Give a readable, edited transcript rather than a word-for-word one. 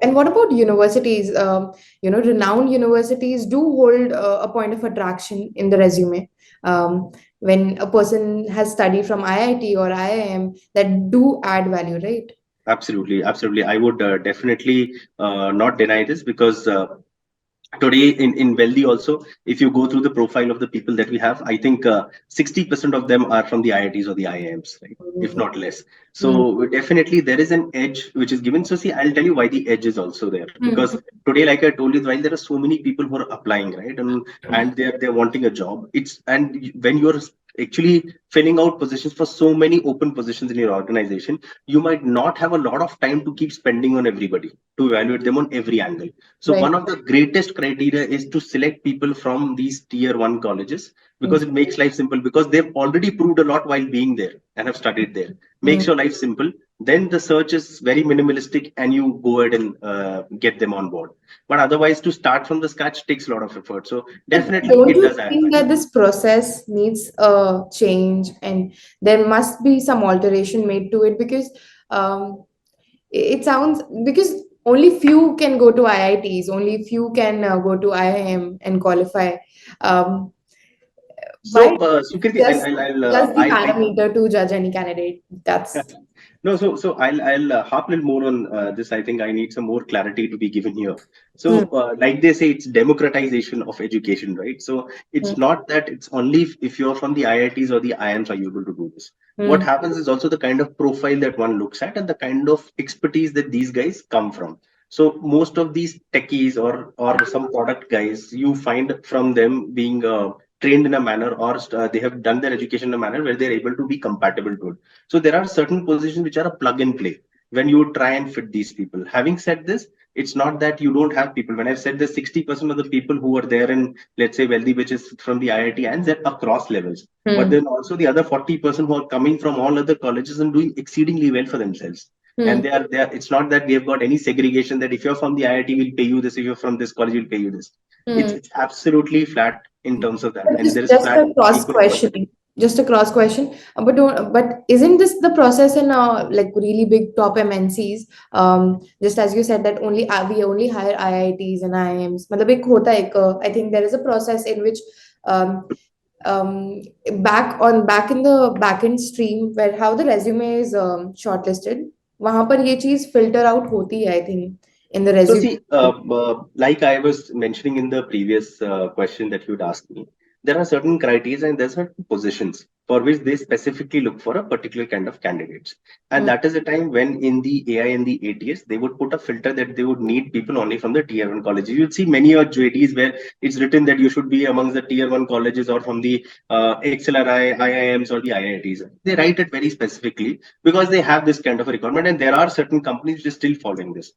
And what about universities? Renowned universities do hold a point of attraction in the resume. When a person has studied from IIT or IIM, that do add value, right? Absolutely, absolutely. I would definitely not deny this because today in wealthy also, if you go through the profile of the people that we have, I think 60% of them are from the IITs or the IIMs, right? If Mm, not less. mm, So definitely there is an edge which is given. So see, I'll tell you why the edge is also there, because mm, today, like I told you, while there are so many people who are applying, right, and they're wanting a job, when you're actually filling out positions for so many open positions in your organization, you might not have a lot of time to keep spending on everybody, to evaluate them on every angle. So right. one of the greatest criteria is to select people from these tier one colleges, because Mm, it makes life simple, because they've already proved a lot while being there and have studied there. Makes mm. your life simple. Then the search is very minimalistic and you go ahead and get them on board. But otherwise, to start from the scratch takes a lot of effort. So But definitely don't it you does add think value. that this process needs a change and there must be some alteration made to it? Because um, it sounds, because only few can go to IITs, only few can go to IIM and qualify. Um, why So, Sukriti, just just the I parameter to judge any candidate? That's No, so I'll harp a little more on this. I think I need some more clarity to be given here. hmm, So, like they say, it's democratization of education, right? So hmm, it's not that it's only if you're from the IITs or the IIMs are you able to do this. What hmm, happens is also the kind of profile that one looks at and the kind of expertise that these guys come from. So most of these techies or some product guys, you find from them being trained in a manner, or they have done their education in a manner where they're able to be compatible to it. So there are certain positions which are a plug and play when you try and fit these people. Having said this, it's not that you don't have people. When I've said that 60% of the people who are there in, let's say, wealthy, which is from the IIT, and they're across levels. But hmm, then also the other 40% who are coming from all other colleges and doing exceedingly well for themselves. And hmm. they are, it's not that we have got any segregation that if you're from the IIT, we'll pay you this. If you're from this college, we'll pay you this. Hmm. It's absolutely flat in terms of that. But And there is just flat a cross equal opportunity. questioning, just a cross question. But isn't this the process in like really big top MNCs? Just as you said that only we only hire IITs and IIMs. मतलब एक होता है एक, I think there is a process in which um, um, back in the back end stream where how the resume is shortlisted. वहां पर ये चीज filter out होती है I think in the So resume. see, like I was mentioning in the previous question that you'd asked me, there are certain criteria and there's certain positions for which they specifically look for a particular kind of candidates. And Hmm, that is a time when in the AI and the ATS, they would put a filter that they would need people only from the tier one colleges. You'd see many JDs where it's written that you should be amongst the tier one colleges or from the XLRI, IIMs or the IITs. They write it very specifically because they have this kind of a requirement, and there are certain companies which are still following this.